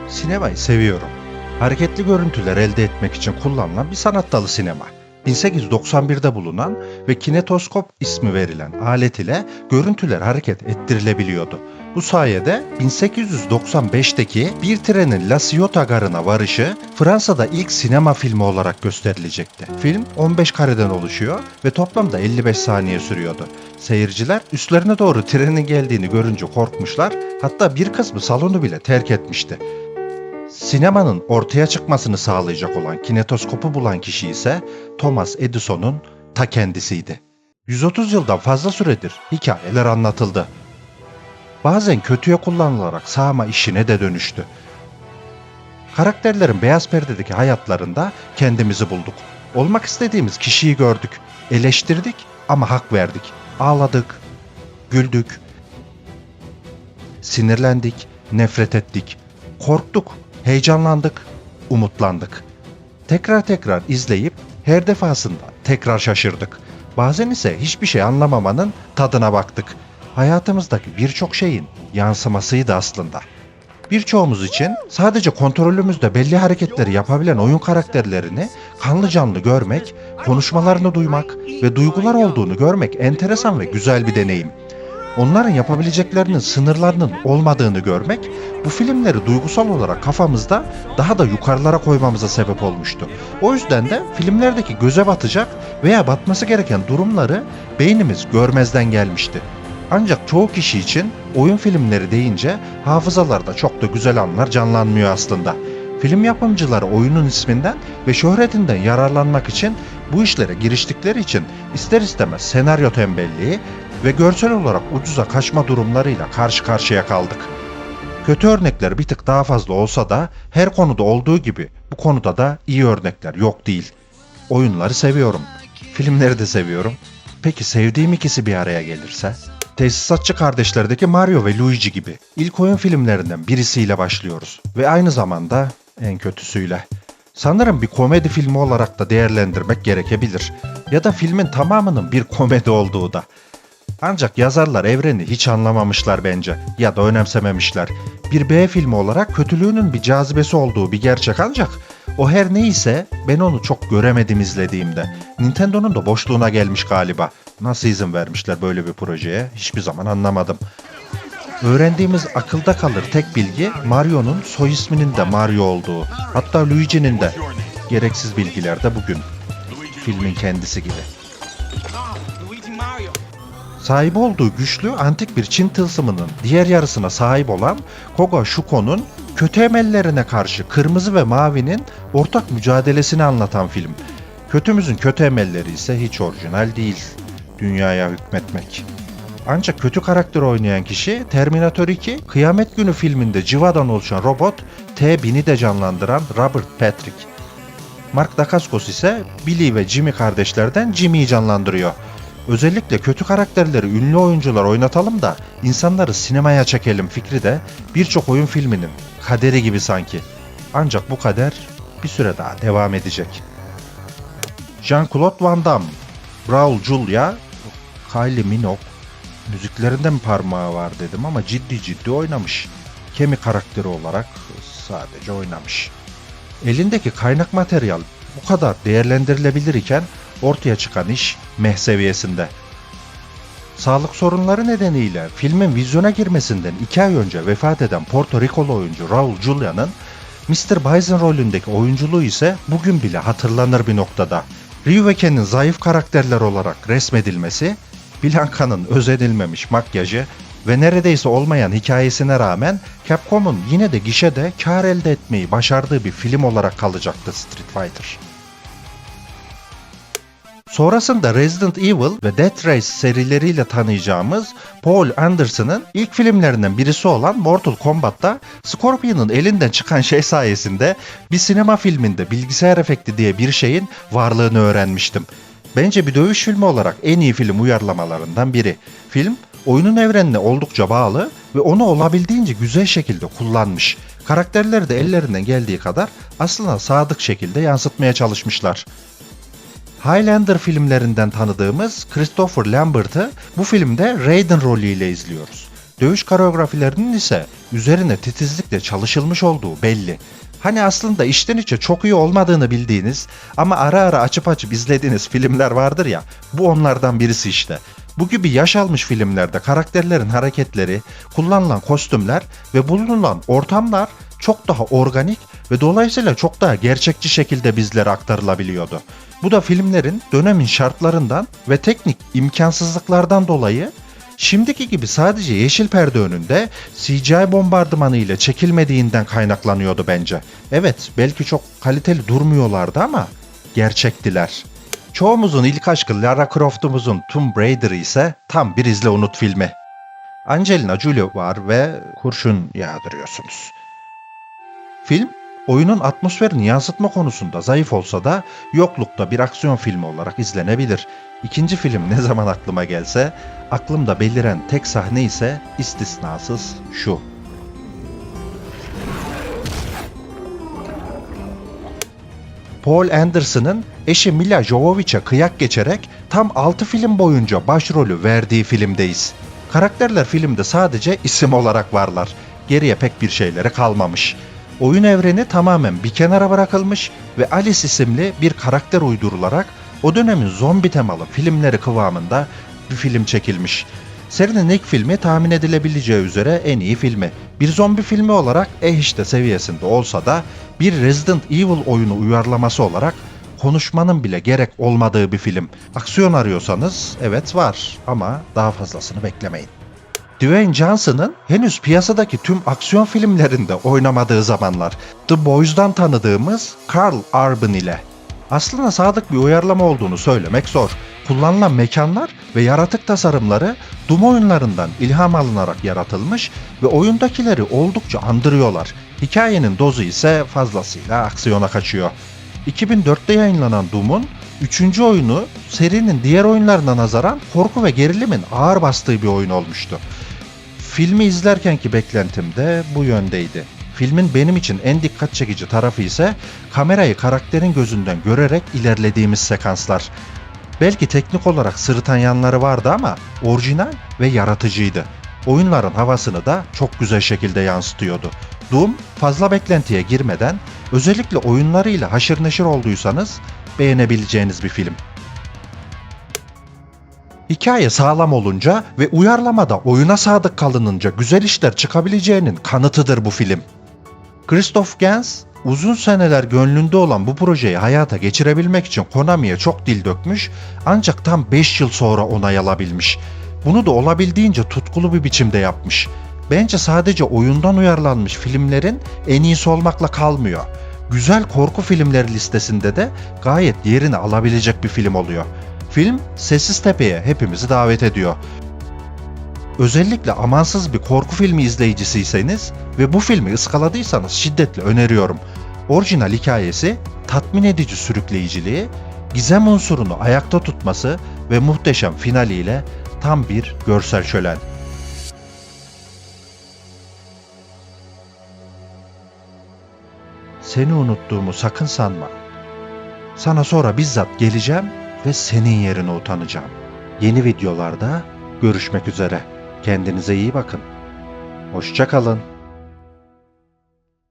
Sinemayı seviyorum. Hareketli görüntüler elde etmek için kullanılan bir sanat dalı sinema. 1891'de bulunan ve kinetoskop ismi verilen alet ile görüntüler hareket ettirilebiliyordu. Bu sayede 1895'teki bir trenin La Ciotat garına varışı Fransa'da ilk sinema filmi olarak gösterilecekti. Film 15 kareden oluşuyor ve toplamda 55 saniye sürüyordu. Seyirciler üstlerine doğru trenin geldiğini görünce korkmuşlar, hatta bir kısmı salonu bile terk etmişti. Sinemanın ortaya çıkmasını sağlayacak olan kinetoskopu bulan kişi ise Thomas Edison'un ta kendisiydi. 130 yıldan fazla süredir hikayeler anlatıldı. Bazen kötüye kullanılarak sağma işine de dönüştü. Karakterlerin beyaz perdedeki hayatlarında kendimizi bulduk. Olmak istediğimiz kişiyi gördük, eleştirdik ama hak verdik. Ağladık, güldük, sinirlendik, nefret ettik, korktuk, heyecanlandık, umutlandık. Tekrar tekrar izleyip her defasında tekrar şaşırdık. Bazen ise hiçbir şey anlamamanın tadına baktık. Hayatımızdaki birçok şeyin yansımasıydı aslında. Birçoğumuz için sadece kontrolümüzde belli hareketleri yapabilen oyun karakterlerini kanlı canlı görmek, konuşmalarını duymak ve duygular olduğunu görmek enteresan ve güzel bir deneyim. Onların yapabileceklerinin sınırlarının olmadığını görmek, bu filmleri duygusal olarak kafamızda daha da yukarılara koymamıza sebep olmuştu. O yüzden de filmlerdeki göze batacak veya batması gereken durumları beynimiz görmezden gelmişti. Ancak çoğu kişi için oyun filmleri deyince hafızalarda çok da güzel anlar canlanmıyor aslında. Film yapımcıları oyunun isminden ve şöhretinden yararlanmak için bu işlere giriştikleri için ister istemez senaryo tembelliği ve görsel olarak ucuza kaçma durumlarıyla karşı karşıya kaldık. Kötü örnekler bir tık daha fazla olsa da her konuda olduğu gibi bu konuda da iyi örnekler yok değil. Oyunları seviyorum, filmleri de seviyorum. Peki sevdiğim ikisi bir araya gelirse? Tesisatçı Kardeşler'deki Mario ve Luigi gibi ilk oyun filmlerinden birisiyle başlıyoruz ve aynı zamanda en kötüsüyle. Sanırım bir komedi filmi olarak da değerlendirmek gerekebilir ya da filmin tamamının bir komedi olduğu da. Ancak yazarlar evreni hiç anlamamışlar bence ya da önemsememişler. Bir B filmi olarak kötülüğünün bir cazibesi olduğu bir gerçek, ancak o her neyse ben onu çok göremedim izlediğimde. Nintendo'nun da boşluğuna gelmiş galiba. Nasıl izin vermişler böyle bir projeye hiçbir zaman anlamadım. Öğrendiğimiz akılda kalır tek bilgi Mario'nun soy isminin de Mario olduğu. Hatta Luigi'nin de. Gereksiz bilgiler de bugün. Filmin kendisi gibi. Sahibi olduğu güçlü antik bir Çin tılsımının diğer yarısına sahip olan Koga Shuko'nun kötü emellerine karşı kırmızı ve mavinin ortak mücadelesini anlatan film. Kötümüzün kötü emelleri ise hiç orijinal değil. Dünyaya hükmetmek. Ancak kötü karakter oynayan kişi Terminator 2, Kıyamet Günü filminde civadan oluşan robot T-1000'i de canlandıran Robert Patrick. Mark Dacascos ise Billy ve Jimmy kardeşlerden Jimmy'yi canlandırıyor. Özellikle kötü karakterleri ünlü oyuncular oynatalım da insanları sinemaya çekelim fikri de birçok oyun filminin kaderi gibi sanki. Ancak bu kader bir süre daha devam edecek. Jean-Claude Van Damme, Raul Julia, Kylie Minogue, müziklerinde mi parmağı var dedim ama ciddi oynamış. Kemi karakteri olarak sadece oynamış. Elindeki kaynak materyal bu kadar değerlendirilebilir iken ortaya çıkan iş meh seviyesinde. Sağlık sorunları nedeniyle filmin vizyona girmesinden 2 ay önce vefat eden Porto Rikolu oyuncu Raul Julia'nın Mr. Bison rolündeki oyunculuğu ise bugün bile hatırlanır bir noktada. Ryu ve Ken'in zayıf karakterler olarak resmedilmesi, Blanca'nın özenilmemiş makyajı ve neredeyse olmayan hikayesine rağmen Capcom'un yine de gişede kar elde etmeyi başardığı bir film olarak kalacaktı Street Fighter. Sonrasında Resident Evil ve Death Race serileriyle tanıyacağımız Paul Anderson'ın ilk filmlerinden birisi olan Mortal Kombat'ta Scorpion'un elinden çıkan şey sayesinde bir sinema filminde bilgisayar efekti diye bir şeyin varlığını öğrenmiştim. Bence bir dövüş filmi olarak en iyi film uyarlamalarından biri. Film, oyunun evrenine oldukça bağlı ve onu olabildiğince güzel şekilde kullanmış. Karakterleri de ellerinden geldiği kadar aslına sadık şekilde yansıtmaya çalışmışlar. Highlander filmlerinden tanıdığımız Christopher Lambert'ı bu filmde Raiden rolüyle izliyoruz. Dövüş koreografilerinin ise üzerine titizlikle çalışılmış olduğu belli. Hani aslında içten içe çok iyi olmadığını bildiğiniz ama ara ara açıp izlediğiniz filmler vardır ya, bu onlardan birisi işte. Bu gibi yaş almış filmlerde karakterlerin hareketleri, kullanılan kostümler ve bulunan ortamlar çok daha organik ve dolayısıyla çok daha gerçekçi şekilde bizlere aktarılabiliyordu. Bu da filmlerin dönemin şartlarından ve teknik imkansızlıklardan dolayı şimdiki gibi sadece yeşil perde önünde CGI bombardımanı ile çekilmediğinden kaynaklanıyordu bence. Evet, belki çok kaliteli durmuyorlardı ama gerçektiler. Çoğumuzun ilk aşkı Lara Croft'umuzun Tomb Raider ise tam bir izle unut filmi. Angelina Jolie var ve kurşun yağdırıyorsunuz. Film, oyunun atmosferini yansıtma konusunda zayıf olsa da yoklukta bir aksiyon filmi olarak izlenebilir. İkinci film ne zaman aklıma gelse, aklımda beliren tek sahne ise istisnasız şu. Paul Anderson'ın eşi Mila Jovovich'e kıyak geçerek tam 6 film boyunca başrolü verdiği filmdeyiz. Karakterler filmde sadece isim olarak varlar. Geriye pek bir şeyleri kalmamış. Oyun evreni tamamen bir kenara bırakılmış ve Alice isimli bir karakter uydurularak o dönemin zombi temalı filmleri kıvamında bir film çekilmiş. Serinin ilk filmi tahmin edilebileceği üzere en iyi filmi. Bir zombi filmi olarak işte seviyesinde olsa da bir Resident Evil oyunu uyarlaması olarak konuşmanın bile gerek olmadığı bir film. Aksiyon arıyorsanız evet var ama daha fazlasını beklemeyin. Dwayne Johnson'ın henüz piyasadaki tüm aksiyon filmlerinde oynamadığı zamanlar The Boys'dan tanıdığımız Karl Urban ile. Aslında sadık bir uyarlama olduğunu söylemek zor. Kullanılan mekanlar ve yaratık tasarımları Doom oyunlarından ilham alınarak yaratılmış ve oyundakileri oldukça andırıyorlar. Hikayenin dozu ise fazlasıyla aksiyona kaçıyor. 2004'te yayınlanan Doom'un 3. oyunu serinin diğer oyunlarına nazaran korku ve gerilimin ağır bastığı bir oyun olmuştu. Filmi izlerkenki beklentim de bu yöndeydi. Filmin benim için en dikkat çekici tarafı ise kamerayı karakterin gözünden görerek ilerlediğimiz sekanslar. Belki teknik olarak sırıtan yanları vardı ama orijinal ve yaratıcıydı. Oyunların havasını da çok güzel şekilde yansıtıyordu. Doom fazla beklentiye girmeden özellikle oyunlarıyla haşır neşir olduysanız beğenebileceğiniz bir film. Hikaye sağlam olunca ve uyarlamada oyuna sadık kalınınca güzel işler çıkabileceğinin kanıtıdır bu film. Christoph Gans uzun seneler gönlünde olan bu projeyi hayata geçirebilmek için Konami'ye çok dil dökmüş ancak tam 5 yıl sonra onay alabilmiş. Bunu da olabildiğince tutkulu bir biçimde yapmış. Bence sadece oyundan uyarlanmış filmlerin en iyisi olmakla kalmıyor. Güzel korku filmleri listesinde de gayet yerini alabilecek bir film oluyor. Film Sessiz Tepe'ye hepimizi davet ediyor. Özellikle amansız bir korku filmi izleyicisiyseniz ve bu filmi ıskaladıysanız şiddetle öneriyorum. Orijinal hikayesi, tatmin edici sürükleyiciliği, gizem unsurunu ayakta tutması ve muhteşem finaliyle tam bir görsel şölen. Seni unuttuğumu sakın sanma. Sana sonra bizzat geleceğim ve senin yerine utanacağım. Yeni videolarda görüşmek üzere. Kendinize iyi bakın. Hoşça kalın.